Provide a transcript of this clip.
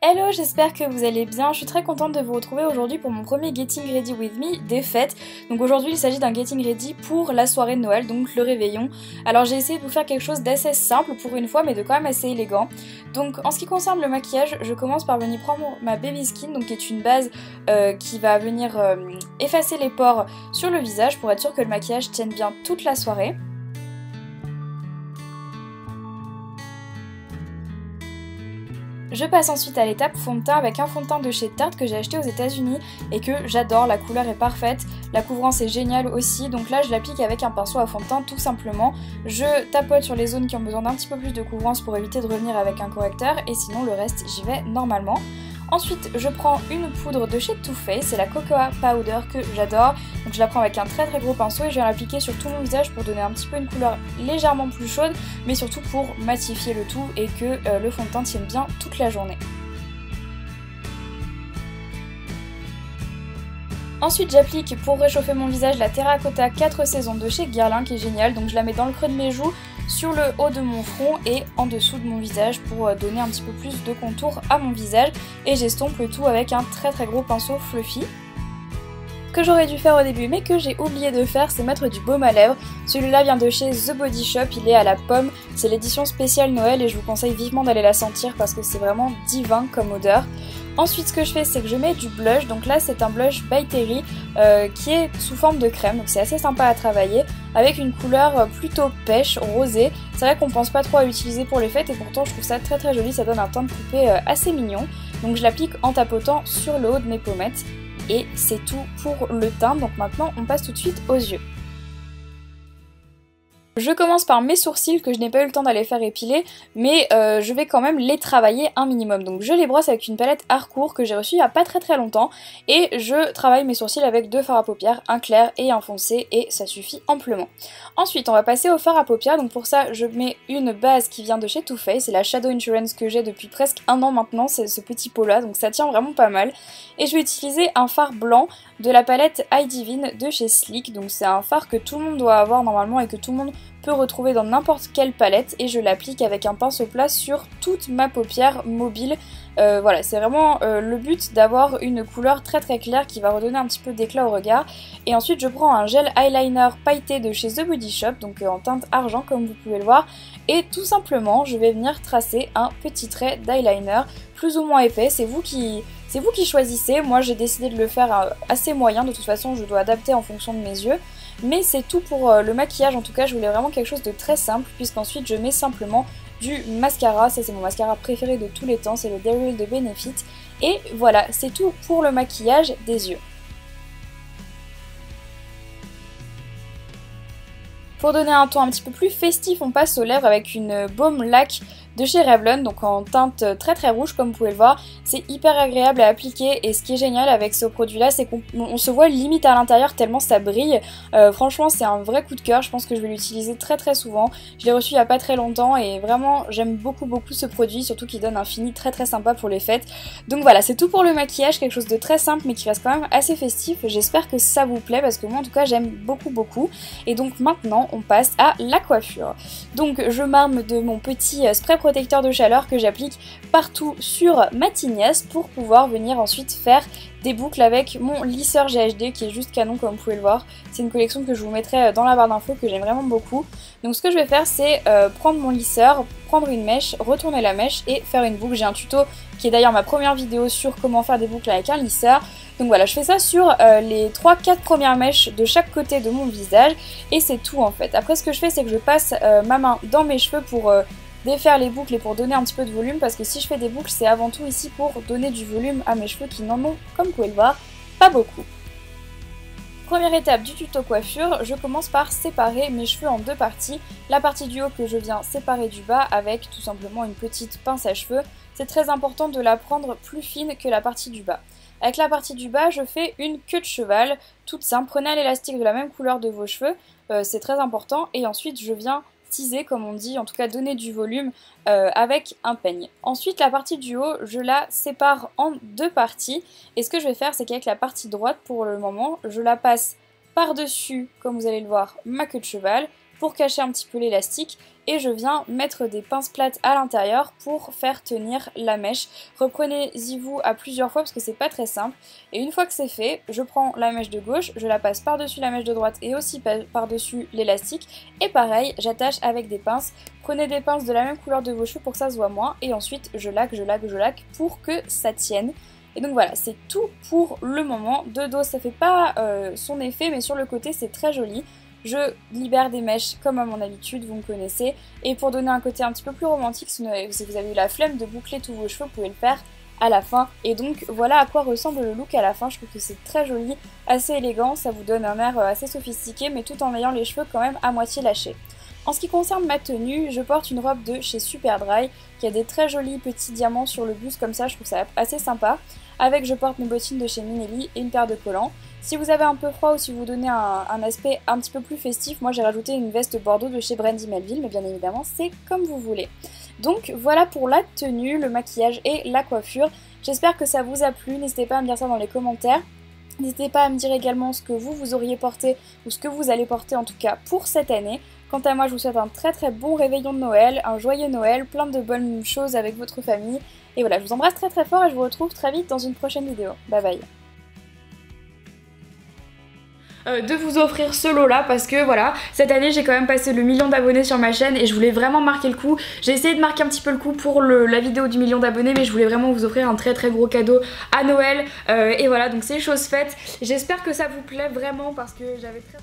Hello, j'espère que vous allez bien. Je suis très contente de vous retrouver aujourd'hui pour mon premier Getting Ready With Me des fêtes. Donc aujourd'hui il s'agit d'un Getting Ready pour la soirée de Noël, donc le réveillon. Alors j'ai essayé de vous faire quelque chose d'assez simple pour une fois mais de quand même assez élégant. Donc en ce qui concerne le maquillage, je commence par venir prendre ma Baby Skin, donc qui est une base qui va venir effacer les pores sur le visage pour être sûr que le maquillage tienne bien toute la soirée. Je passe ensuite à l'étape fond de teint avec un fond de teint de chez Tarte que j'ai acheté aux États-Unis et que j'adore, la couleur est parfaite, la couvrance est géniale aussi, donc là je l'applique avec un pinceau à fond de teint tout simplement. Je tapote sur les zones qui ont besoin d'un petit peu plus de couvrance pour éviter de revenir avec un correcteur et sinon le reste j'y vais normalement. Ensuite, je prends une poudre de chez Too Faced, c'est la Cocoa Powder que j'adore. Donc je la prends avec un très gros pinceau et je viens l'appliquer sur tout mon visage pour donner un petit peu une couleur légèrement plus chaude, mais surtout pour matifier le tout et que le fond de teint tienne bien toute la journée. Ensuite j'applique pour réchauffer mon visage la Terracotta 4 saisons de chez Guerlain qui est géniale, donc je la mets dans le creux de mes joues, sur le haut de mon front et en dessous de mon visage pour donner un petit peu plus de contour à mon visage et j'estompe le tout avec un très gros pinceau fluffy. Ce que j'aurais dû faire au début mais que j'ai oublié de faire, c'est mettre du baume à lèvres. Celui-là vient de chez The Body Shop, il est à la pomme, c'est l'édition spéciale Noël et je vous conseille vivement d'aller la sentir parce que c'est vraiment divin comme odeur. Ensuite ce que je fais c'est que je mets du blush, donc là c'est un blush by Terry qui est sous forme de crème, donc c'est assez sympa à travailler avec une couleur plutôt pêche, rosée. C'est vrai qu'on pense pas trop à l'utiliser pour les fêtes et pourtant je trouve ça très joli, ça donne un teint de poupée assez mignon. Donc je l'applique en tapotant sur le haut de mes pommettes et c'est tout pour le teint, donc maintenant on passe tout de suite aux yeux. Je commence par mes sourcils que je n'ai pas eu le temps d'aller faire épiler, mais je vais quand même les travailler un minimum. Donc je les brosse avec une palette Harcourt que j'ai reçue il n'y a pas très longtemps et je travaille mes sourcils avec deux fards à paupières, un clair et un foncé et ça suffit amplement. Ensuite on va passer au fard à paupières, donc pour ça je mets une base qui vient de chez Too Faced, c'est la Shadow Insurance que j'ai depuis presque un an maintenant, c'est ce petit pot là, donc ça tient vraiment pas mal. Et je vais utiliser un fard blanc de la palette Eye Divine de chez Sleek, donc c'est un fard que tout le monde doit avoir normalement et que tout le monde peut retrouver dans n'importe quelle palette et je l'applique avec un pinceau plat sur toute ma paupière mobile. Voilà, c'est vraiment le but d'avoir une couleur très claire qui va redonner un petit peu d'éclat au regard. Et ensuite je prends un gel eyeliner pailleté de chez The Body Shop, donc en teinte argent comme vous pouvez le voir, et tout simplement je vais venir tracer un petit trait d'eyeliner plus ou moins épais, c'est vous qui choisissez. Moi j'ai décidé de le faire assez moyen, de toute façon je dois adapter en fonction de mes yeux. Mais c'est tout pour le maquillage, en tout cas je voulais vraiment quelque chose de très simple puisqu'ensuite je mets simplement du mascara, ça c'est mon mascara préféré de tous les temps, c'est le Daryl de Benefit. Et voilà, c'est tout pour le maquillage des yeux. Pour donner un ton un petit peu plus festif, on passe aux lèvres avec une baume lac de chez Revlon, donc en teinte très rouge comme vous pouvez le voir. C'est hyper agréable à appliquer et ce qui est génial avec ce produit là c'est qu'on se voit limite à l'intérieur tellement ça brille. Franchement c'est un vrai coup de cœur, je pense que je vais l'utiliser très souvent. Je l'ai reçu il y a pas très longtemps et vraiment j'aime beaucoup ce produit, surtout qu'il donne un fini très sympa pour les fêtes. Donc voilà, c'est tout pour le maquillage, quelque chose de très simple mais qui reste quand même assez festif. J'espère que ça vous plaît parce que moi en tout cas j'aime beaucoup. Et donc maintenant on passe à la coiffure. Donc je m'arme de mon petit spray protecteur de chaleur que j'applique partout sur ma tignasse pour pouvoir venir ensuite faire des boucles avec mon lisseur GHD qui est juste canon comme vous pouvez le voir. C'est une collection que je vous mettrai dans la barre d'infos que j'aime vraiment beaucoup. Donc ce que je vais faire c'est prendre mon lisseur, prendre une mèche, retourner la mèche et faire une boucle. J'ai un tuto qui est d'ailleurs ma première vidéo sur comment faire des boucles avec un lisseur. Donc voilà, je fais ça sur les 3-4 premières mèches de chaque côté de mon visage et c'est tout en fait. Après ce que je fais c'est que je passe ma main dans mes cheveux pour défaire les boucles et pour donner un petit peu de volume parce que si je fais des boucles c'est avant tout ici pour donner du volume à mes cheveux qui n'en ont, comme vous pouvez le voir, pas beaucoup. Première étape du tuto coiffure, je commence par séparer mes cheveux en deux parties. La partie du haut que je viens séparer du bas avec tout simplement une petite pince à cheveux. C'est très important de la prendre plus fine que la partie du bas. Avec la partie du bas, je fais une queue de cheval, toute simple. Prenez l'élastique de la même couleur de vos cheveux, c'est très important. Et ensuite, je viens teaser, comme on dit, en tout cas donner du volume avec un peigne. Ensuite, la partie du haut, je la sépare en deux parties. Et ce que je vais faire, c'est qu'avec la partie droite, pour le moment, je la passe par-dessus, comme vous allez le voir, ma queue de cheval. pour cacher un petit peu l'élastique et je viens mettre des pinces plates à l'intérieur pour faire tenir la mèche. Reprenez-y vous à plusieurs fois parce que c'est pas très simple. Et une fois que c'est fait, je prends la mèche de gauche, je la passe par-dessus la mèche de droite et aussi par-dessus l'élastique. Et pareil, j'attache avec des pinces. Prenez des pinces de la même couleur de vos cheveux pour que ça se voit moins. Et ensuite, je laque pour que ça tienne. Et donc voilà, c'est tout pour le moment. De dos, ça fait pas son effet, mais sur le côté, c'est très joli. Je libère des mèches comme à mon habitude, vous me connaissez. Et pour donner un côté un petit peu plus romantique, si vous avez eu la flemme de boucler tous vos cheveux, vous pouvez le faire à la fin. Et donc voilà à quoi ressemble le look à la fin. Je trouve que c'est très joli, assez élégant. Ça vous donne un air assez sophistiqué, mais tout en ayant les cheveux quand même à moitié lâchés. En ce qui concerne ma tenue, je porte une robe de chez Superdry qui a des très jolis petits diamants sur le buste comme ça, je trouve ça assez sympa. Avec, je porte mes bottines de chez Minelli et une paire de collants. Si vous avez un peu froid ou si vous voulez un aspect un petit peu plus festif, moi j'ai rajouté une veste bordeaux de chez Brandy Melville, mais bien évidemment c'est comme vous voulez. Donc voilà pour la tenue, le maquillage et la coiffure. J'espère que ça vous a plu, n'hésitez pas à me dire ça dans les commentaires. N'hésitez pas à me dire également ce que vous auriez porté ou ce que vous allez porter en tout cas pour cette année. Quant à moi, je vous souhaite un très très bon réveillon de Noël, un joyeux Noël, plein de bonnes choses avec votre famille. Et voilà, je vous embrasse très très fort et je vous retrouve très vite dans une prochaine vidéo. Bye bye. De vous offrir ce lot là parce que voilà, cette année j'ai quand même passé le 1 000 000 d'abonnés sur ma chaîne et je voulais vraiment marquer le coup. J'ai essayé de marquer un petit peu le coup pour la vidéo du 1 000 000 d'abonnés, mais je voulais vraiment vous offrir un très très gros cadeau à Noël et voilà, donc c'est chose faite. J'espère que ça vous plaît vraiment parce que j'avais très